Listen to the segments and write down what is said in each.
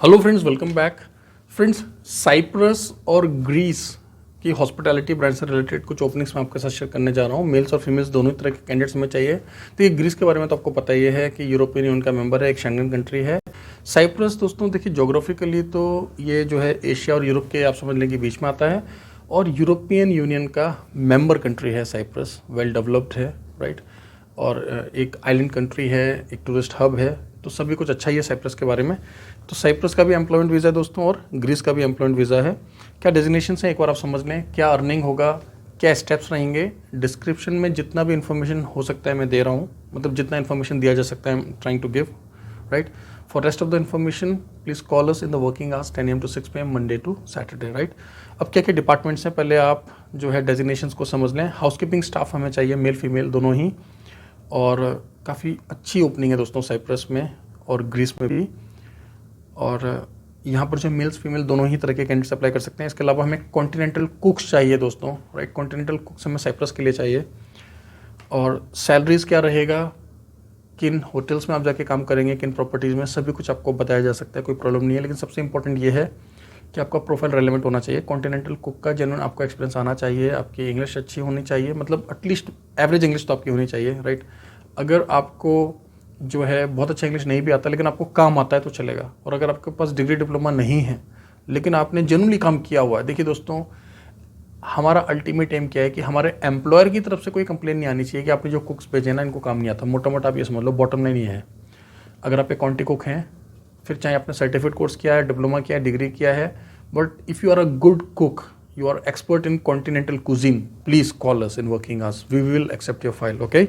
Hello friends, welcome back. Friends, Cyprus और Greece की hospitality brand से रिलेटेड कुछ ओपनिंग्स मैं आपके साथ शेयर करने जा रहा हूँ। मेल्स और फीमेल्स दोनों ही तरह के कैंडिडेट्स हमें चाहिए। तो ये ग्रीस के बारे में तो आपको पता ही है कि यूरोपियन यूनियन का मेंबर है, एक शेंगन कंट्री है। साइप्रस दोस्तों देखिए, जोग्राफिकली तो ये जो है एशिया और यूरोप के आप समझ लें कि बीच में आता है, और यूरोपियन यूनियन का मेंबर कंट्री है साइप्रस। वेल डेवलप्ड है, राइट। और एक आइलैंड कंट्री है, एक टूरिस्ट हब है, तो सभी कुछ अच्छा ही है साइप्रस के बारे में। तो साइप्रस का भी एम्प्लॉयमेंट वीज़ा है दोस्तों, और ग्रीस का भी एम्प्लॉयमेंट वीज़ा है। क्या डेजिग्नेशन है एक बार आप समझ लें, क्या अर्निंग होगा, क्या स्टेप्स रहेंगे। डिस्क्रिप्शन में जितना भी इन्फॉर्मेशन हो सकता है मैं दे रहा हूँ, मतलब जितना इन्फॉर्मेशन दिया जा सकता है, I am trying to give, right. For rest of the information please call us in the working hours 10 AM to 6 PM Monday to Saturday, right. अब क्या क्या डिपार्टमेंट्स हैं, पहले आप जो है डेजिग्नेशंस को समझ लें। हाउसकीपिंग स्टाफ हमें चाहिए, मेल फीमेल दोनों ही, और काफ़ी अच्छी ओपनिंग है दोस्तों साइप्रस में और ग्रीस में भी। और यहाँ पर जो मेल्स फीमेल दोनों ही तरह के कैंडिडेट्स अप्लाई कर सकते हैं। इसके अलावा हमें कॉन्टिनेंटल कुक्स चाहिए दोस्तों, राइट। कॉन्टिनेंटल कुक्स हमें साइप्रस के लिए चाहिए। और सैलरीज क्या रहेगा, किन होटल्स में आप जाके काम करेंगे, किन प्रॉपर्टीज़ में, सभी कुछ आपको बताया जा सकता है, कोई प्रॉब्लम नहीं है। लेकिन सबसे इंपॉर्टेंट ये है कि आपका प्रोफाइल रेलेवेंट होना चाहिए। कॉन्टिनेंटल कुक का जेन्युइन आपका एक्सपीरियंस आना चाहिए, आपकी इंग्लिश अच्छी होनी चाहिए, मतलब एटलीस्ट एवरेज इंग्लिश तो आपकी होनी चाहिए, राइट। अगर आपको जो है बहुत अच्छा इंग्लिश नहीं भी आता लेकिन आपको काम आता है तो चलेगा। और अगर आपके पास डिग्री डिप्लोमा नहीं है लेकिन आपने जेन्युइनली काम किया हुआ है, देखिए दोस्तों, हमारा अल्टीमेट एम क्या है कि हमारे एम्प्लॉयर की तरफ से कोई कंप्लेन नहीं आनी चाहिए कि आपने जो कुक्स भेजे ना इनको काम नहीं आता। मोटा मोटा आप ये समझ लो, बॉटम लाइन ये है। अगर आप एक क्वांटी कुक हैं, फिर चाहे आपने सर्टिफिकेट कोर्स किया है, डिप्लोमा किया है, डिग्री किया है, but if you are a good cook, you are expert in continental cuisine, please call us in working hours, we will accept your file, okay.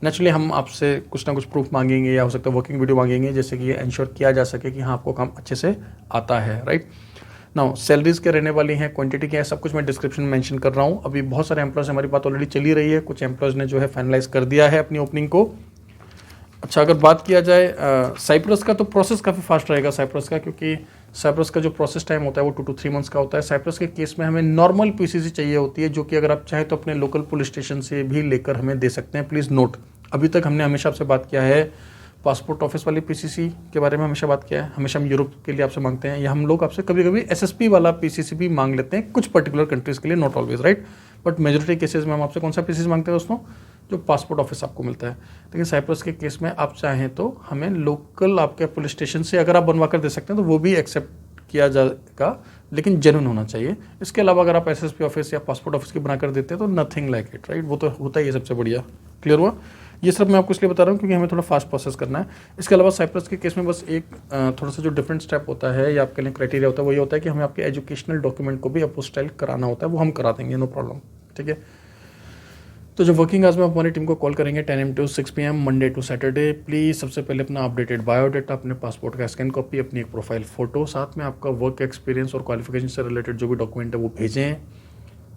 Naturally हम आपसे कुछ ना कुछ प्रूफ मांगेंगे या हो सकता है वर्किंग वीडियो मांगेंगे, जैसे कि ये इंश्योर किया जा सके कि हाँ आपको काम अच्छे से आता है, राइट। नाउ सैलरीज क्या रहने वाली हैं, क्वांटिटी क्या है, सब कुछ मैं डिस्क्रिप्शन में मेंशन कर रहा हूँ। अभी बहुत सारे एम्प्लॉयज, हमारी बात ऑलरेडी चली रही है, कुछ एम्प्लॉयज ने जो है फाइनलाइज कर दिया है अपनी ओपनिंग को। अच्छा, अगर बात किया जाए साइप्रस का, तो प्रोसेस काफ़ी फास्ट रहेगा साइप्रस का, क्योंकि साइप्रस का जो प्रोसेस टाइम होता है वो 2 to 3 मंथ्स का होता है। साइप्रस के केस में हमें नॉर्मल पीसीसी चाहिए होती है, जो कि अगर आप चाहें तो अपने लोकल पुलिस स्टेशन से भी लेकर हमें दे सकते हैं। प्लीज़ नोट, अभी तक हमने हमेशा आपसे बात किया है पासपोर्ट ऑफिस वाली पीसीसी के बारे में, हमेशा बात किया है, हमेशा हम यूरोप के लिए आपसे मांगते हैं, या हम लोग आपसे कभी कभी एसएसपी वाला पीसीसी भी मांग लेते हैं कुछ पर्टिकुलर कंट्रीज़ के लिए, not always, right. But majority cases में हम आपसे कौन सा पीसीसी मांगते हैं दोस्तों, जो पासपोर्ट ऑफिस आपको मिलता है। लेकिन साइप्रस के केस में आप चाहें तो हमें लोकल आपके पुलिस स्टेशन से अगर आप बनवा कर दे सकते हैं तो वो भी एक्सेप्ट किया जाएगा, लेकिन जेन्युइन होना चाहिए। इसके अलावा अगर आप एसएसपी ऑफिस या पासपोर्ट ऑफिस की बना कर देते हैं तो नथिंग लाइक इट, राइट। वो तो होता ही है सबसे बढ़िया। क्लियर हुआ? ये सब मैं आपको इसलिए बता रहा हूँ क्योंकि हमें थोड़ा फास्ट प्रोसेस करना है। इसके अलावा साइप्रस के केस में बस एक थोड़ा सा जो डिफरेंट स्टेप होता है या आपके लिए क्राइटेरिया होता है, वो ये होता है कि हमें आपके एजुकेशनल डॉक्यूमेंट को भी अपोस्टाइल कराना होता है, वो हम करा देंगे, नो प्रॉब्लम, ठीक है। तो जो वर्किंग आवर्स में आप हमारी टीम को कॉल करेंगे 10 AM to 6 PM Monday to Saturday, please सबसे पहले अपना अपडेटेड बायोडाटा, अपने पासपोर्ट का स्कैन कॉपी, अपनी एक प्रोफाइल फ़ोटो, साथ में आपका वर्क एक्सपीरियंस और क्वालिफिकेशन से रिलेटेड जो भी डॉक्यूमेंट है वो भेजें।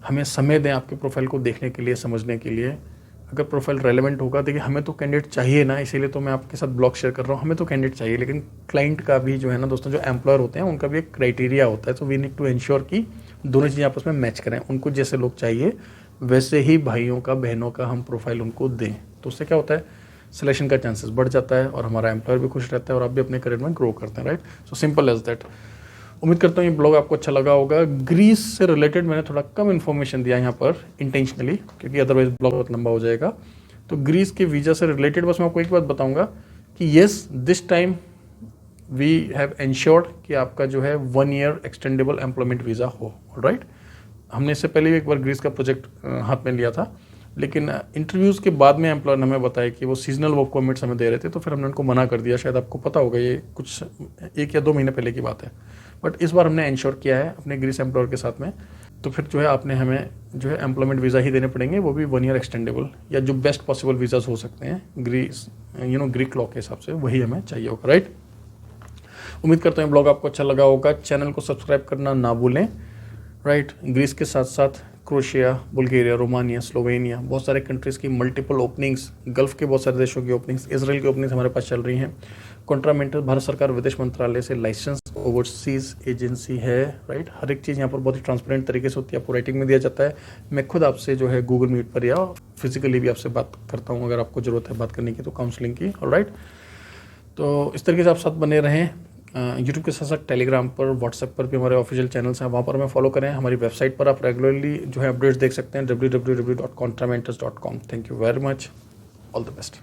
हमें समय दें आपके प्रोफाइल को देखने के लिए, समझने के लिए। अगर प्रोफाइल रेलेवेंट होगा, देखिए हमें तो कैंडिडेट चाहिए ना, इसीलिए तो मैं आपके साथ ब्लॉग शेयर कर रहा हूँ। हमें तो कैंडिडेट चाहिए, लेकिन क्लाइंट का भी जो है ना दोस्तों, जो एम्प्लॉयर होते हैं उनका भी एक क्राइटेरिया होता है। तो वी नीड टू इंश्योर कि दोनों चीज़ें आपस में मैच करें। उनको जैसे लोग चाहिए वैसे ही भाइयों का, बहनों का हम प्रोफाइल उनको दें, तो उससे क्या होता है, सिलेक्शन का चांसेस बढ़ जाता है और हमारा एम्प्लॉयर भी खुश रहता है और आप भी अपने करियर में ग्रो करते हैं, right. So simple as that. उम्मीद करता हूँ ये ब्लॉग आपको अच्छा लगा होगा। ग्रीस से रिलेटेड मैंने थोड़ा कम इन्फॉर्मेशन दिया यहाँ पर इंटेंशनली, क्योंकि अदरवाइज ब्लॉग बहुत लंबा हो जाएगा। तो ग्रीस के वीज़ा से रिलेटेड बस मैं आपको एक बात बताऊँगा कि yes, this time we have ensured कि आपका जो है 1 year एक्सटेंडेबल एम्प्लॉयमेंट वीज़ा हो, राइट। हमने इससे पहले भी एक बार ग्रीस का प्रोजेक्ट हाथ में लिया था, लेकिन इंटरव्यूज़ के बाद में एम्प्लॉयर ने हमें बताया कि वो सीजनल वर्क परमिट्स हमें दे रहे थे, तो फिर हमने उनको मना कर दिया। शायद आपको पता होगा, ये कुछ 1 या 2 महीने पहले की बात है। बट इस बार हमने इंश्योर किया है अपने ग्रीस एम्प्लॉयर के साथ में, तो फिर जो है आपने हमें जो है एम्प्लॉयमेंट वीज़ा ही देने पड़ेंगे, वो भी 1 year एक्सटेंडेबल, या जो बेस्ट पॉसिबल वीज़ाज हो सकते हैं ग्रीस ग्रीक लॉ के हिसाब से, वही हमें चाहिए होगा, राइट। उम्मीद करता हूँ ब्लॉग आपको अच्छा लगा होगा। चैनल को सब्सक्राइब करना ना भूलें, राइट। ग्रीस के साथ साथ क्रोशिया, बुल्गारिया, रोमानिया, स्लोवेनिया, बहुत सारे कंट्रीज़ की मल्टीपल ओपनिंग्स, गल्फ के बहुत सारे देशों की ओपनिंग्स, इसराइल की ओपनिंग्स हमारे पास चल रही हैं। कॉन्ट्रामेंटल भारत सरकार विदेश मंत्रालय से लाइसेंस ओवरसीज एजेंसी है, राइट। हर एक चीज़ यहाँ पर बहुत ही ट्रांसपेरेंट तरीके से होती है, आपको राइटिंग में दिया जाता है। मैं खुद आपसे जो है गूगल मीट पर या फिजिकली भी आपसे बात करता हूँ, अगर आपको ज़रूरत है बात करने की तो, काउंसलिंग की, ऑलराइट। तो इस तरीके से आप साथ बने रहें। यूट्यूब के साथ साथ टेलीग्राम पर, व्हाट्सएप पर भी हमारे ऑफिशियल चैनल्स हैं, वहाँ पर हमें फॉलो करें। हमारी वेबसाइट पर आप रेगुलरली जो है अपडेट्स देख सकते हैं, www.contramentors.com। Thank you very much, all the best.